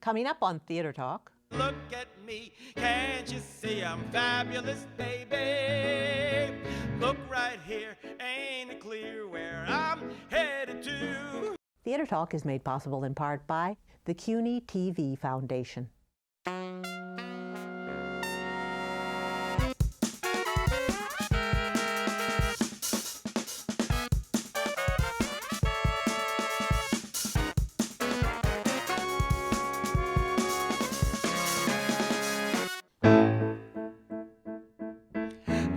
Coming up on Theater Talk. Look at me, can't you see I'm fabulous, baby? Look right here, ain't it clear where I'm headed to? Theater Talk is made possible in part by the CUNY TV Foundation.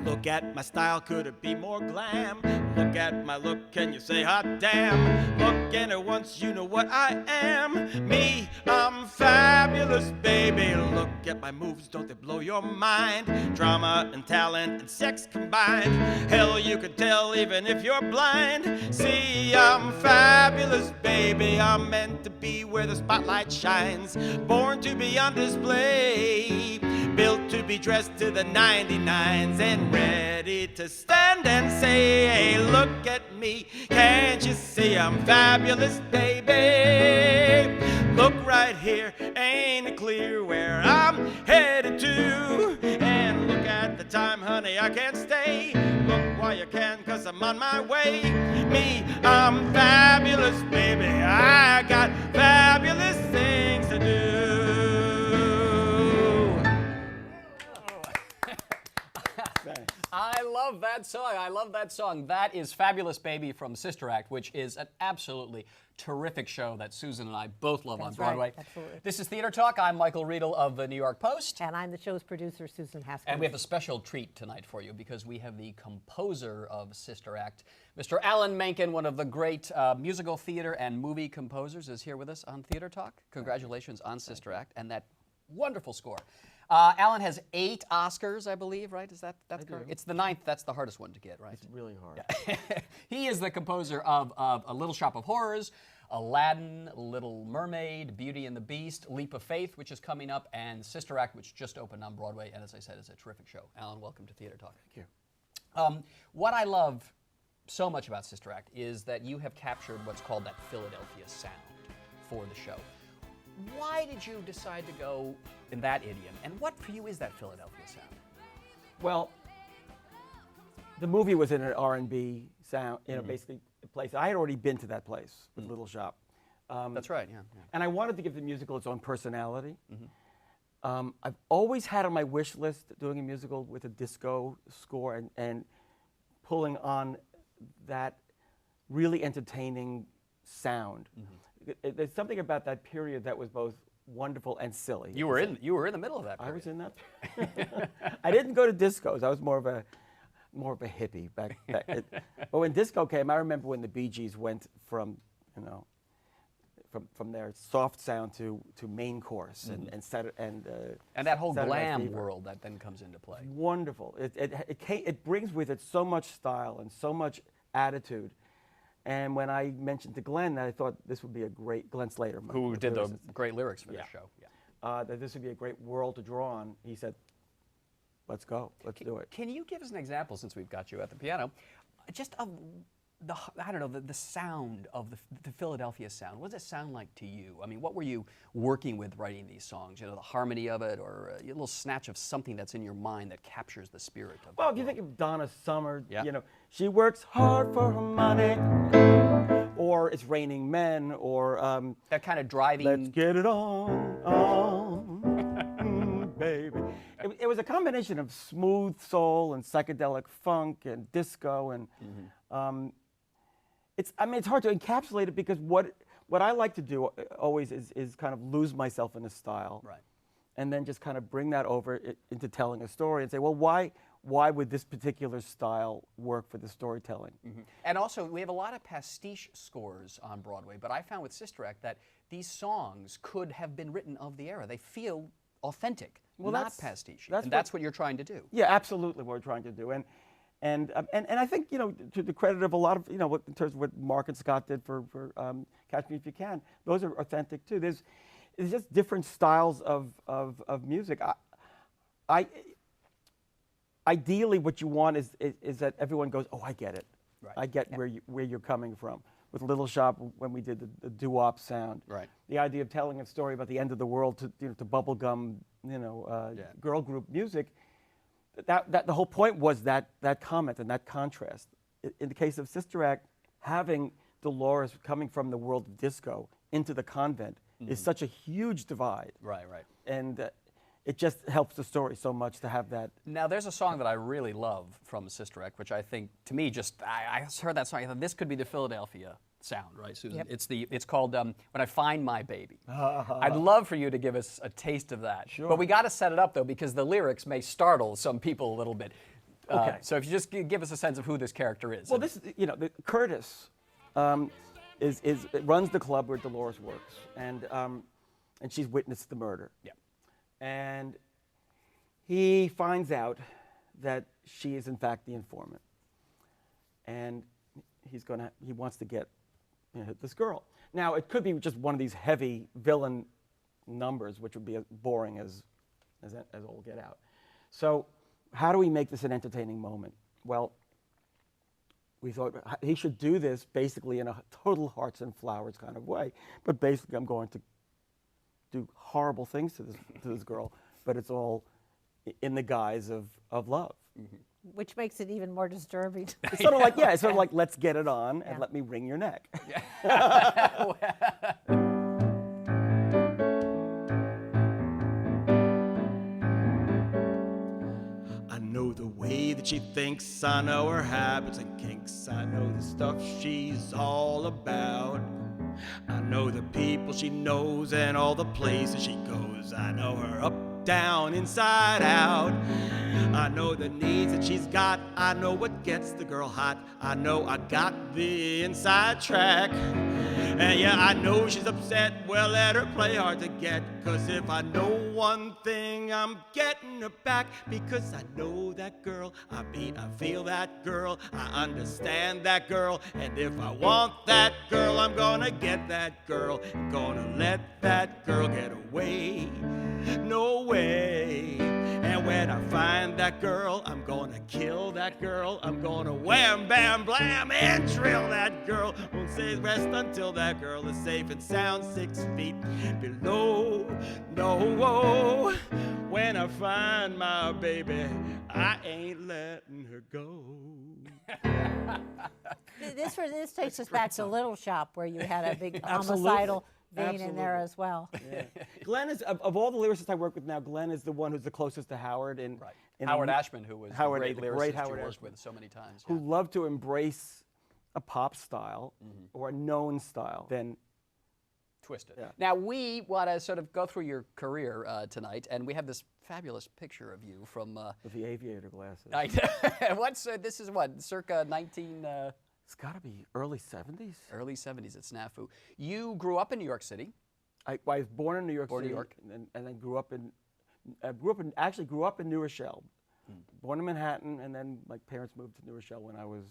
Look at my style, could it be more glam? Look at my look, can you say hot damn? Look in it once, you know what I am. Me, I'm fabulous, baby. Look at my moves, don't they blow your mind? Drama and talent and sex combined. Hell, you could tell even if you're blind. See, I'm fabulous, baby. I'm meant to be where the spotlight shines. Born to be on display. Built to be dressed to the 99s and ready to stand and say, hey, look at me, can't you see I'm fabulous, baby? Look right here, ain't it clear where I'm headed to? And look at the time, honey, I can't stay. Look while you can, 'cause I'm on my way. Me, I'm fabulous, baby. I got fabulous things to do. I love that song. I love that song. That is Fabulous Baby from Sister Act, which is an absolutely terrific show that Susan and I both love on Broadway. Right, absolutely. This is Theater Talk. I'm Michael Riedel of the New York Post. And I'm the show's producer, Susan Haskins. And we have a special treat tonight for you because we have the composer of Sister Act, Mr. Alan Menken, one of the great musical theater and movie composers, is here with us on Theater Talk. Congratulations on Sister Act and that wonderful score. Alan has 8 Oscars, I believe, right? Is that's correct? It's the 9th. That's the hardest one to get, right? It's really hard. Yeah. He is the composer of A Little Shop of Horrors, Aladdin, Little Mermaid, Beauty and the Beast, Leap of Faith, which is coming up, and Sister Act, which just opened on Broadway, and as I said, is a terrific show. Alan, welcome to Theater Talk. Thank you. What I love so much about Sister Act is that you have captured what's called that Philadelphia sound for the show. Why did you decide to go in that idiom? And what for you is that Philadelphia sound? Well, the movie was in an R&B sound, basically a place. I had already been to that place with Little Shop. That's right, yeah. And I wanted to give the musical its own personality. I've always had on my wish list doing a musical with a disco score and pulling on that really entertaining sound. There's something about that period that was both wonderful and silly. You were in the middle of that period. I was in that. I didn't go to discos. I was more of a hippie back. But when disco came, I remember when the Bee Gees went from their soft sound to main course and that whole Saturday Night glam Fever. world that then comes into play. Wonderful. It brings with it so much style and so much attitude. And when I mentioned to Glenn that I thought this would be a great, Glenn Slater, who did the great lyrics for the show. Yeah. That this would be a great world to draw on, he said, let's go, let's do it. Can you give us an example, since we've got you at the piano, just of the sound of the Philadelphia sound? What does it sound like to you? I mean, what were you working with writing these songs? You know, the harmony of it, or a little snatch of something that's in your mind that captures the spirit of it? Well, if you think of Donna Summer, she works hard for her money, or It's Raining Men, or that kind of driving. Let's get it on, baby. It was a combination of smooth soul and psychedelic funk and disco and. It's hard to encapsulate it because what I like to do always is kind of lose myself in a style, right, and then just kind of bring that over into telling a story and say, well, why would this particular style work for the storytelling? And also, we have a lot of pastiche scores on Broadway, but I found with Sister Act that these songs could have been written of the era. They feel authentic, not pastiche. That's what you're trying to do. Yeah, absolutely, what we're trying to do. And I think, to the credit of a lot of, in terms of what Mark and Scott did for Catch Me If You Can, those are authentic too. There's just different styles of music. Ideally, what you want is that everyone goes, oh, I get it. Right. I get where you're coming from. with Little Shop when we did the doo-wop sound. Right. The idea of telling a story about the end of the world to to bubblegum girl group music. That the whole point was that comment and that contrast. In the case of Sister Act, having Dolores coming from the world of disco into the convent is such a huge divide. Right, right. And it just helps the story so much to have that. Now, there's a song that I really love from Sister Act, which I think, to me, I heard that song, I thought this could be the Philadelphia sound, right, Susan? Yep. It's called When I Find My Baby. I'd love for you to give us a taste of that. Sure. But we got to set it up, though, because the lyrics may startle some people a little bit. Okay. So if you just give us a sense of who this character is. Well, this Curtis runs the club where Dolores works, and she's witnessed the murder. Yeah. And he finds out that she is in fact the informant, and he wants to get this girl. Now it could be just one of these heavy villain numbers, which would be as boring as all get out. So how do we make this an entertaining moment? Well, we thought he should do this basically in a total hearts and flowers kind of way, but basically I'm going to do horrible things to this girl, but it's all in the guise of love. Mm-hmm. Which makes it even more disturbing. It's sort of like, it's sort of like, let's get it on and let me wring your neck. I know the way that she thinks, I know her habits and kinks, I know the stuff she's all about. I know the people she knows and all the places she goes. I know her up, down, inside out. I know the needs that she's got. I know what gets the girl hot. I know I got the inside track. And yeah, I know she's upset. Well, let her play hard to get. 'Cause if I know one thing, I'm getting her back. Because I know that girl. I feel that girl. I understand that girl. And if I want that girl, I'm gonna get that girl. I'm gonna let that girl get away. No way. And when I find that girl, I'm gonna kill that girl. I'm gonna wham, bam, blam, and drill that girl. Won't say rest until that girl is safe and sound 6 feet below. No, when I find my baby, I ain't letting her go. This takes us back to Little Shop, where you had a big Absolutely. homicidal vein in there as well. Yeah. Glenn is, of all the lyricists I work with now, Glenn is the one who's the closest to Howard. Howard Ashman, who was Howard, the the great great lyricist Howard you worked Ashman, with so many times. who loved to embrace a pop style or a known style, then Twisted. Yeah. Now, we want to sort of go through your career tonight, and we have this fabulous picture of you from... with the aviator glasses. This is what, circa 19... It's got to be early 70s. Early 70s at Snafu. You grew up in New York City. I was born in New York City, and then grew up in New Rochelle. Born in Manhattan, and then my parents moved to New Rochelle when I was,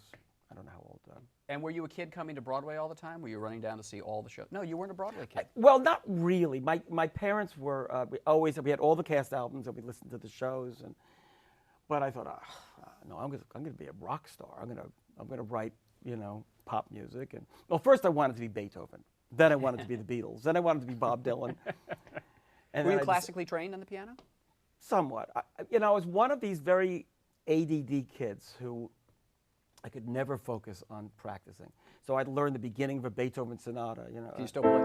I don't know how old. And were you a kid coming to Broadway all the time? Were you running down to see all the shows? No, you weren't a Broadway kid. Well, not really. My parents were. We had all the cast albums, and we listened to the shows. But I thought, no, I'm gonna be a rock star. I'm gonna write pop music. And well, first I wanted to be Beethoven. Then I wanted to be the Beatles. Then I wanted to be Bob Dylan. And were you classically trained on the piano? Somewhat. I was one of these very ADD kids who I could never focus on practicing. So I'd learn the beginning of a Beethoven sonata. Can you still play?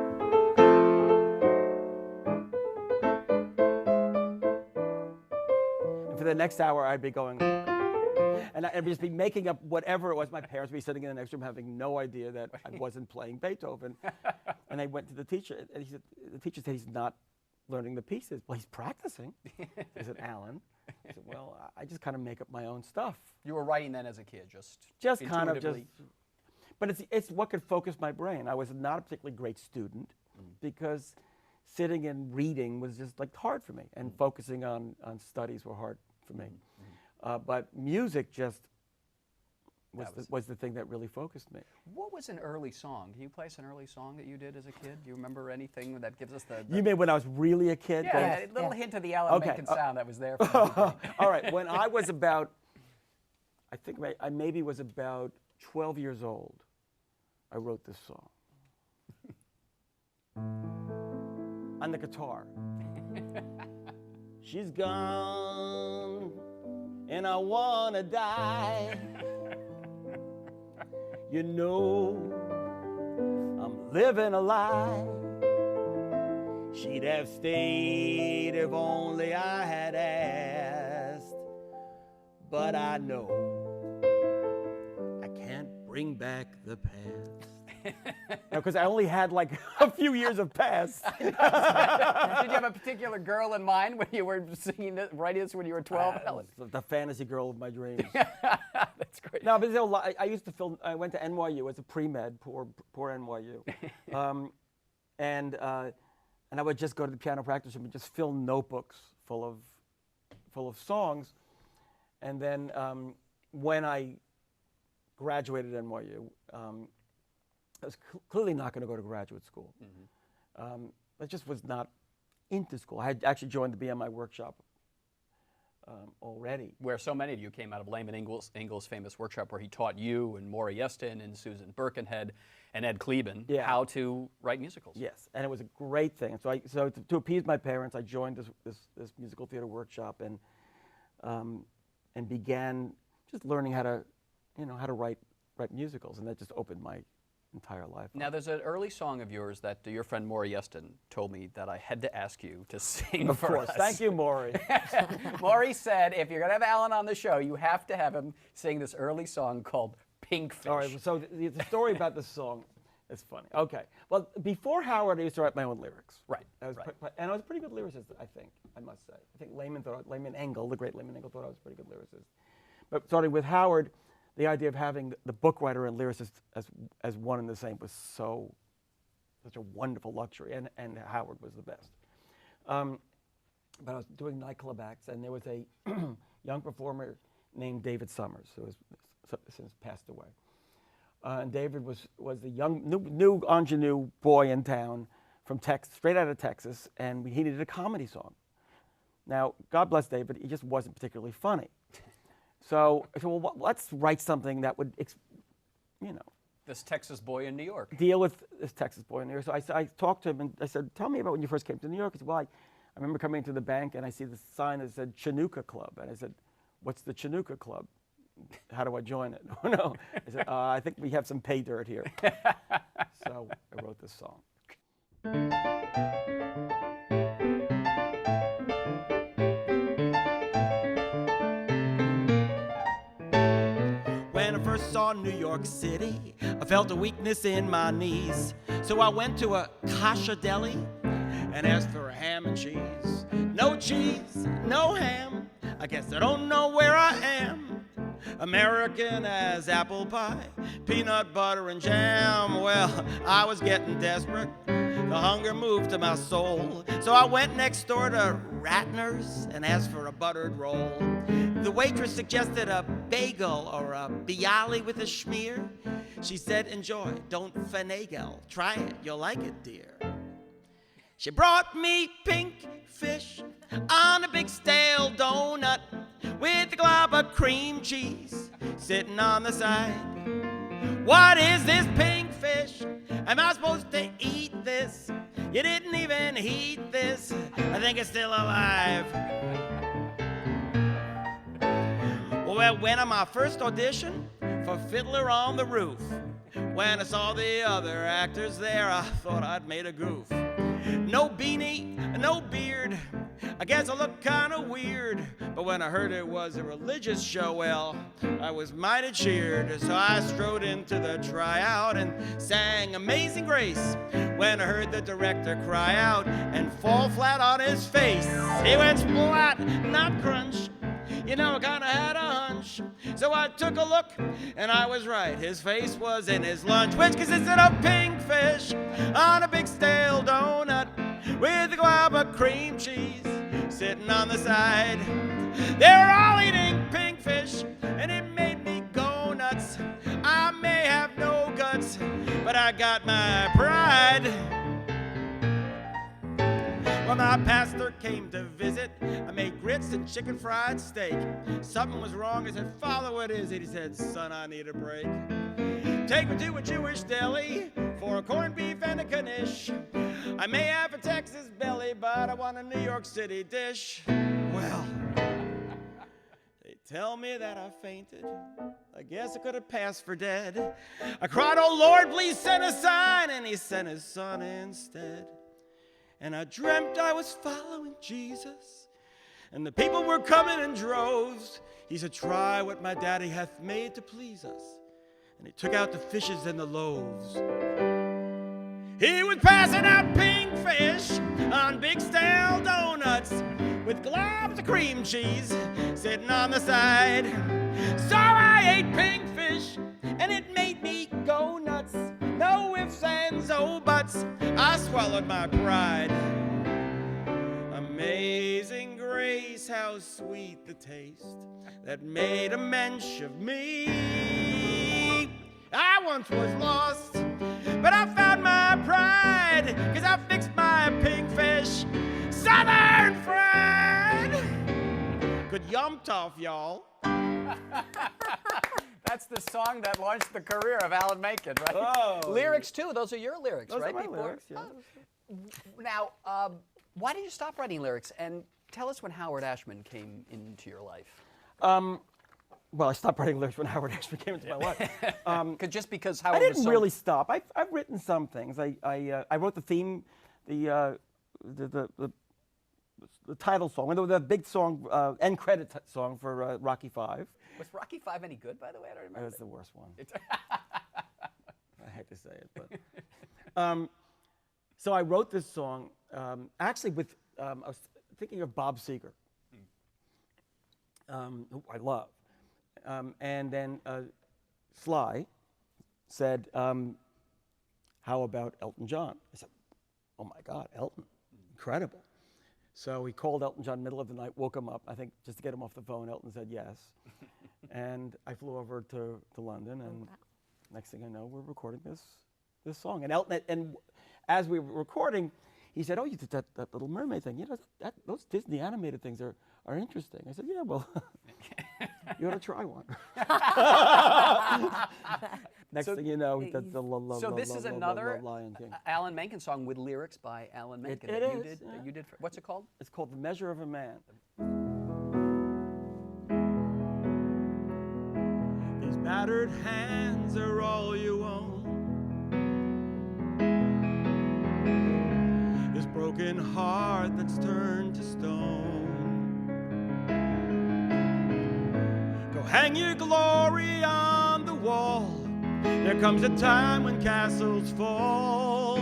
And for the next hour, I'd be going, and I'd just be making up whatever it was. My parents would be sitting in the next room having no idea that I wasn't playing Beethoven. And I went to the teacher, and the teacher said, he's not learning the pieces. Well, he's practicing. I said, Alan. I said, well, I just kind of make up my own stuff. You were writing then as a kid, just kind of just. But it's what could focus my brain. I was not a particularly great student because sitting and reading was just like hard for me, and focusing on studies were hard for me. But music just was the thing that really focused me. What was an early song? Can you play us an early song that you did as a kid? Do you remember anything that gives us the... You mean when I was really a kid? Yeah, a little hint of the Alan Menken sound that was there. All right, when I was about, I think I maybe was about 12 years old, I wrote this song. On the guitar. She's gone, and I wanna die. You know, I'm living a lie. She'd have stayed if only I had asked. But I know I can't bring back the past. Because I only had like a few years of past. Did you have a particular girl in mind when you were singing this, writing this when you were 12? Ellen? The fantasy girl of my dreams. That's great. No, but I used to film. I went to NYU as a pre-med, poor NYU, and I would just go to the piano practice room and just fill notebooks full of songs, and then when I graduated at NYU. I was clearly not going to go to graduate school. Mm-hmm. I just was not into school. I had actually joined the BMI workshop already. Where so many of you came out of Layman Ingalls' famous workshop where he taught you and Maura Yeston and Susan Birkenhead and Ed Kleben how to write musicals. Yes, and it was a great thing. So to appease my parents, I joined this musical theater workshop and began just learning how to write musicals, and that just opened my entire life. Now, there's an early song of yours that your friend Maura Yeston told me that I had to ask you to sing of for course. us. Thank you, Maury. Maury said, if you're going to have Alan on the show, you have to have him sing this early song called Pink Fish. All right, so the story about this song is funny. Okay, well, before Howard, I used to write my own lyrics. Right, and I was a pretty good lyricist, I think, I must say. I think Layman Engel, the great Layman Engel, thought I was a pretty good lyricist. But starting with Howard, the idea of having the book writer and lyricist as one and the same was such a wonderful luxury, and Howard was the best. But I was doing nightclub acts, and there was a young performer named David Summers, who has since passed away. And David was the young, new ingenue boy in town from Texas, straight out of Texas, and he needed a comedy song. Now, God bless David, he just wasn't particularly funny. So I said, well, let's write something that would, This Texas boy in New York. deal with this Texas boy in New York. So I talked to him, and I said, tell me about when you first came to New York. He said, well, I remember coming into the bank, and I see this sign that said Chinooka Club. And I said, what's the Chinooka Club? How do I join it? No. I said, I think we have some pay dirt here. So I wrote this song. When I first saw New York City, I felt a weakness in my knees. So I went to a kosher deli and asked for a ham and cheese. No cheese, no ham, I guess I don't know where I am. American as apple pie, peanut butter and jam. Well, I was getting desperate. The hunger moved to my soul. So I went next door to Ratner's and asked for a buttered roll. The waitress suggested a bagel or a bialy with a schmear. She said, enjoy, don't finagle. Try it, you'll like it, dear. She brought me pink fish on a big stale donut with a glob of cream cheese sitting on the side. What is this pink fish? Am I supposed to eat this? You didn't even heat this. I think it's still alive. Well, I went on my first audition for Fiddler on the Roof. When I saw the other actors there, I thought I'd made a goof. No beanie, no beard, I guess I looked kind of weird. But when I heard it was a religious show, well, I was mighty cheered. So I strode into the tryout and sang Amazing Grace. When I heard the director cry out and fall flat on his face, he went splat, not crunch. You know, I kinda had a hunch. So I took a look, and I was right. His face was in his lunch, which consisted of pink fish on a big stale donut with a glob of cream cheese sitting on the side. They were all eating pink fish, and it made me go nuts. I may have no guts, but I got my pride. When my pastor came to visit, I made grits and chicken fried steak. Something was wrong. I said, Father, what is it? He said, son, I need a break. take me to a Jewish deli for a corned beef and a knish. I may have a Texas belly, but I want a New York City dish. Well, they tell me that I fainted. I guess I could have passed for dead. I cried, oh Lord, please send a sign, and he sent his son instead. And I dreamt I was following Jesus, and the people were coming in droves. He said, try what my daddy hath made to please us. And he took out the fishes and the loaves. He was passing out pink fish on big stale donuts with globs of cream cheese sitting on the side. So I ate pink fish, and it made me go nuts. No ifs, ands, oh buts, I swallowed my pride. Amazing grace, how sweet the taste that made a mensch of me. I once was lost, but I found my pride, 'cause I fixed my pink fish Southern fried. Good yum tough, y'all. That's the song that launched the career of Alan Menken, right? Oh. Lyrics too. Those are your lyrics, Those right? are my lyrics, yeah. Now, why did you stop writing lyrics? And tell us when Howard Ashman came into your life. Well, I stopped writing lyrics when Howard Ashman came into my life. Just because Howard I didn't was so really stop. I've written some things. I wrote the theme, the title song, the big song, end credit song for Rocky V. Was Rocky V any good, by the way? I don't remember. It was the worst one. I hate to say it, but so I wrote this song actually with I was thinking of Bob Seger, who I love, and then Sly said, "How about Elton John?" I said, "Oh my God, Elton, incredible!" So we called Elton John in the middle of the night, woke him up, I think, just to get him off the phone. Elton said yes. And I flew over to London, and next thing I know, we're recording this song. And Elton, and as we were recording, he said, "Oh, you did that Little Mermaid thing. You know, those Disney animated things are interesting." I said, "Yeah, well, you ought to try one." Next thing you know, he did the So this is another Lion King. Alan Menken song with lyrics by Alan Menken. It that is, you did. yeah. You did. What's it called? It's called The Measure of a Man. These battered hands are all you own. This broken heart that's turned to stone. Go hang your glory on the wall. There comes a time when castles fall,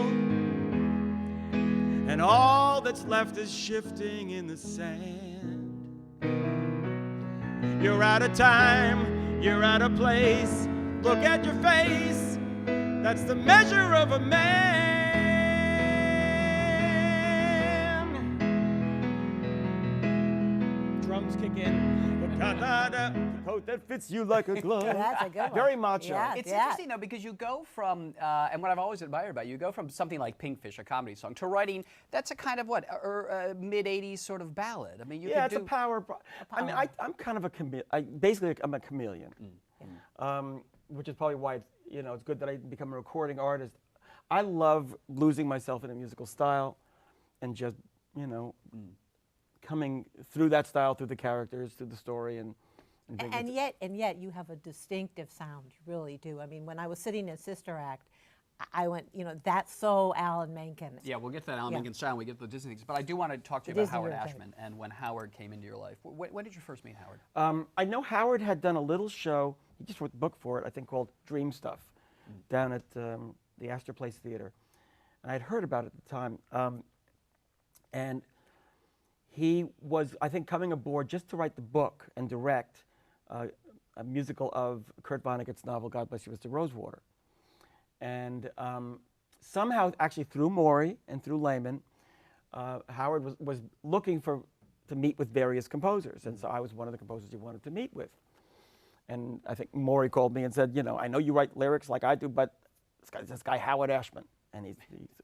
and all that's left is shifting in the sand. You're out of time, you're out of place. Look at your face, that's the measure of a man. Drums kick in. The coat that fits you like a glove. That's a good one. Very macho. Yeah, It's interesting though, because you go from, and what I've always admired about you, you go from something like Pinkfish, a comedy song, to writing that's a kind of mid '80s sort of ballad. I mean, you Yeah, could it's a power. I mean, I'm kind of a basically I'm a chameleon, which is probably why it's good that I become a recording artist. I love losing myself in a musical style, and just coming through that style, through the characters, through the story, and yet you have a distinctive sound. You really do. I mean, when I was sitting in Sister Act, I went, that's so Alan Menken. Yeah, we'll get to that Alan Menken sound. We get the Disney things, but I do want to talk to you about Howard Ashman and when Howard came into your life. When did you first meet Howard? I know Howard had done a little show. He just wrote the book for it, I think, called Dream Stuff, down at the Astor Place Theater, and I'd heard about it at the time, and he was, I think, coming aboard just to write the book and direct a musical of Kurt Vonnegut's novel, God Bless You, Mr. Rosewater. And somehow, actually through Maury and through Lehman, Howard was looking to meet with various composers. And so I was one of the composers he wanted to meet with. And I think Maury called me and said, I know you write lyrics like I do, but this guy Howard Ashman. And he's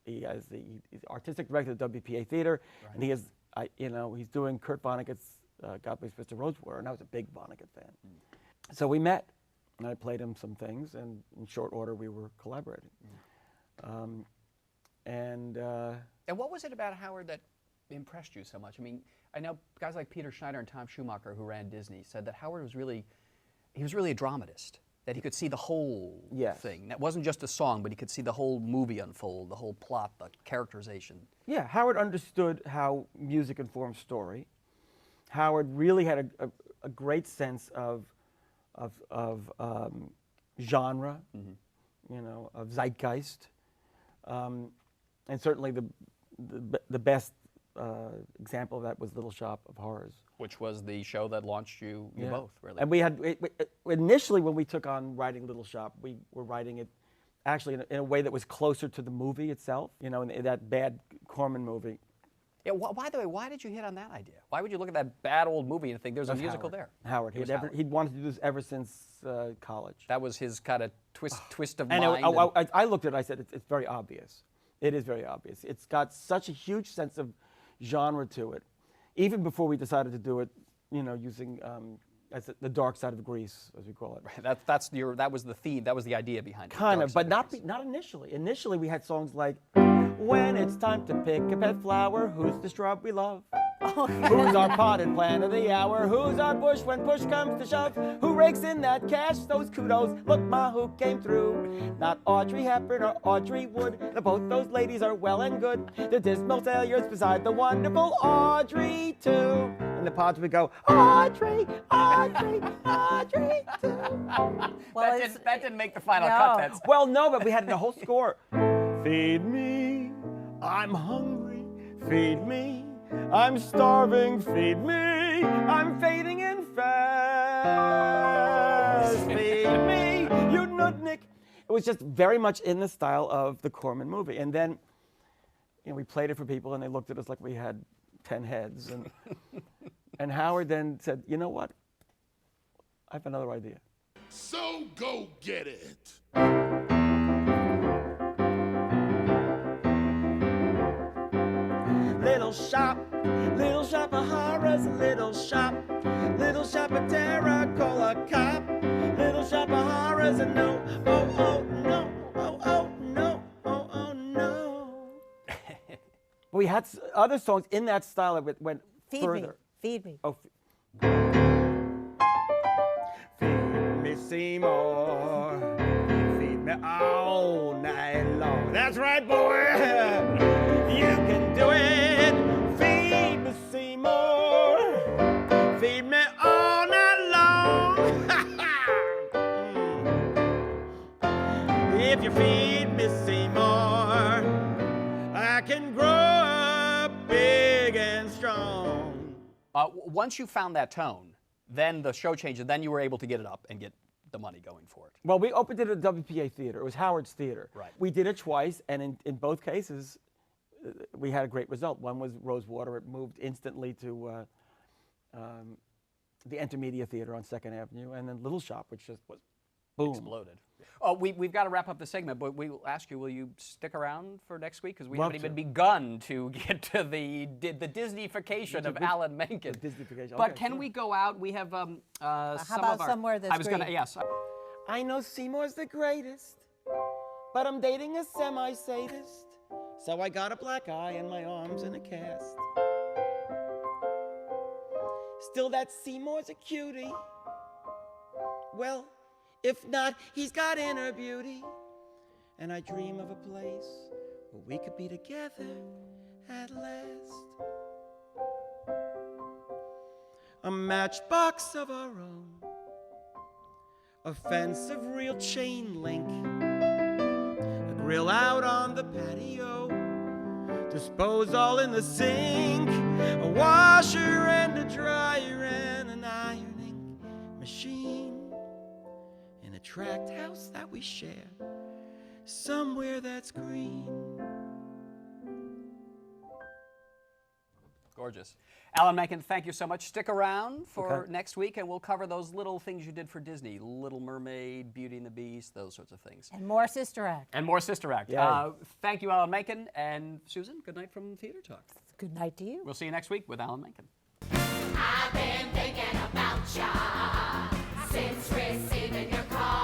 the artistic director of the WPA Theater, right. And he is, he's doing Kurt Vonnegut's God Bless Mr. Rosewater, and I was a big Vonnegut fan. So we met, And I played him some things, and in short order we were collaborating. And what was it about Howard that impressed you so much? I mean, I know guys like Peter Schneider and Tom Schumacher, who ran Disney, said that Howard was really a dramatist, that he could see the whole thing. That wasn't just a song, but he could see the whole movie unfold, the whole plot, the characterization. Yeah, Howard understood how music informs story. Howard really had a great sense of genre, you know, of zeitgeist, and certainly the best example of that was Little Shop of Horrors, which was the show that launched you both, really. And we had initially, when we took on writing Little Shop, we were writing it actually in a way that was closer to the movie itself. You know, in that bad Corman movie. Yeah. By the way, why did you hit on that idea? Why would you look at that bad old movie and think there's a musical there? Howard. He'd wanted to do this ever since college. That was his kind of twist of and mind. I looked at it. I said, it's very obvious. It is very obvious. It's got such a huge sense of genre to it. Even before we decided to do it, you know, using the dark side of Greece, as we call it. Right. That was the theme. That was the idea behind it. Kind of, but not initially. Initially, we had songs like, "When it's time to pick a pet flower, who's the shrub we love? Who's our potted plant of the hour? Who's our bush when push comes to shove? Who rakes in that cash? Those kudos. Look, ma, who came through? Not Audrey Hepburn or Audrey Wood. Both those ladies are well and good. They're dismal failures beside the wonderful Audrey too." And the pods would go, "Audrey, Audrey, Audrey too." Well, that didn't make the final cut. Well, no, but we had the whole score. Feed me, I'm hungry. Feed me. I'm starving, feed me, I'm fading in fast. Feed me, you nutnik. It was just very much in the style of the Corman movie. And then, you know, we played it for people and they looked at us like we had 10 heads. And Howard then said, "You know what? I have another idea." So go get it. Little shop of horrors, little shop of terror, call a cop. Little shop of horrors, and no, oh no, oh no, oh no. We had other songs in that style that went further. Feed me. Oh, feed me, Seymour. Feed me all night long. That's right, boy. You can do it. Feed me, Seymour. Feed me all night long. If you feed me, Seymour, I can grow up big and strong. Once you found that tone, then the show changed, and then you were able to get it up and get the money going for it. Well, we opened it at WPA Theater. It was Howard's Theater. Right. We did it twice, and in both cases, we had a great result. One was Rosewater. It moved instantly to the Intermedia Theater on 2nd Avenue, and then Little Shop, which just was boom. Exploded. Oh, we've got to wrap up the segment, but we'll ask you, will you stick around for next week? Because we haven't even begun to get to the Disneyfication of Alan Menken. The Disneyfication. But Okay, can sure. we go out? We have How some about of our... Somewhere That's I was going to, Green? yes. I know Seymour's the greatest, but I'm dating a semi-sadist, so I got a black eye and my arms in a cast. Still, that Seymour's a cutie. Well, if not, he's got inner beauty. And I dream of a place where we could be together at last. A matchbox of our own, a fence of real chain link, a grill out on the patio, dispose all in the sink, a washer and a dryer and an ironing machine, in a tract house that we share, somewhere that's green. Gorgeous. Alan Menken, thank you so much. Stick around for next week, and we'll cover those little things you did for Disney. Little Mermaid, Beauty and the Beast, those sorts of things. And more Sister Act. And more Sister Act. Yeah. Thank you, Alan Menken. And Susan, good night from Theater Talk. Good night to you. We'll see you next week with Alan Menken. I've been thinking about ya since receiving your call.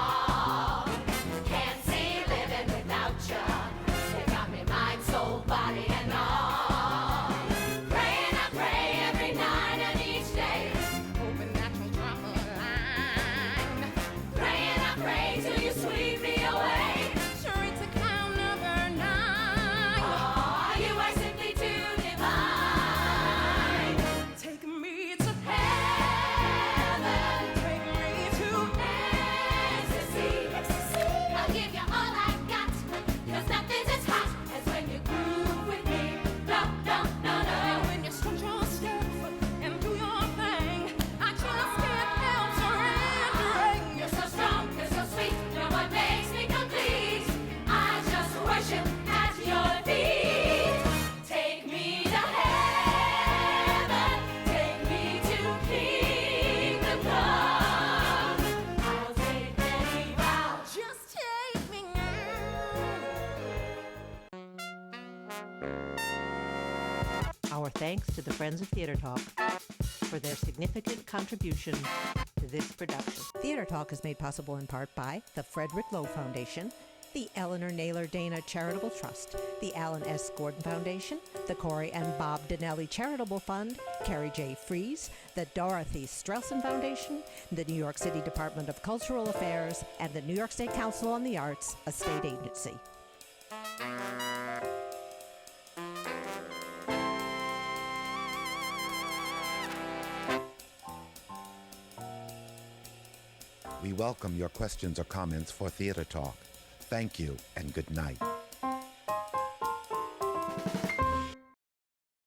thanks to the Friends of Theater Talk for their significant contribution to this production. Theater Talk is made possible in part by the Frederick Lowe Foundation, the Eleanor Naylor Dana Charitable Trust, the Alan S. Gordon Foundation, the Corey and Bob Donnelly Charitable Fund, Carrie J. Fries, the Dorothy Strelson Foundation, the New York City Department of Cultural Affairs, and the New York State Council on the Arts, a state agency. We welcome your questions or comments for Theater Talk. Thank you and good night.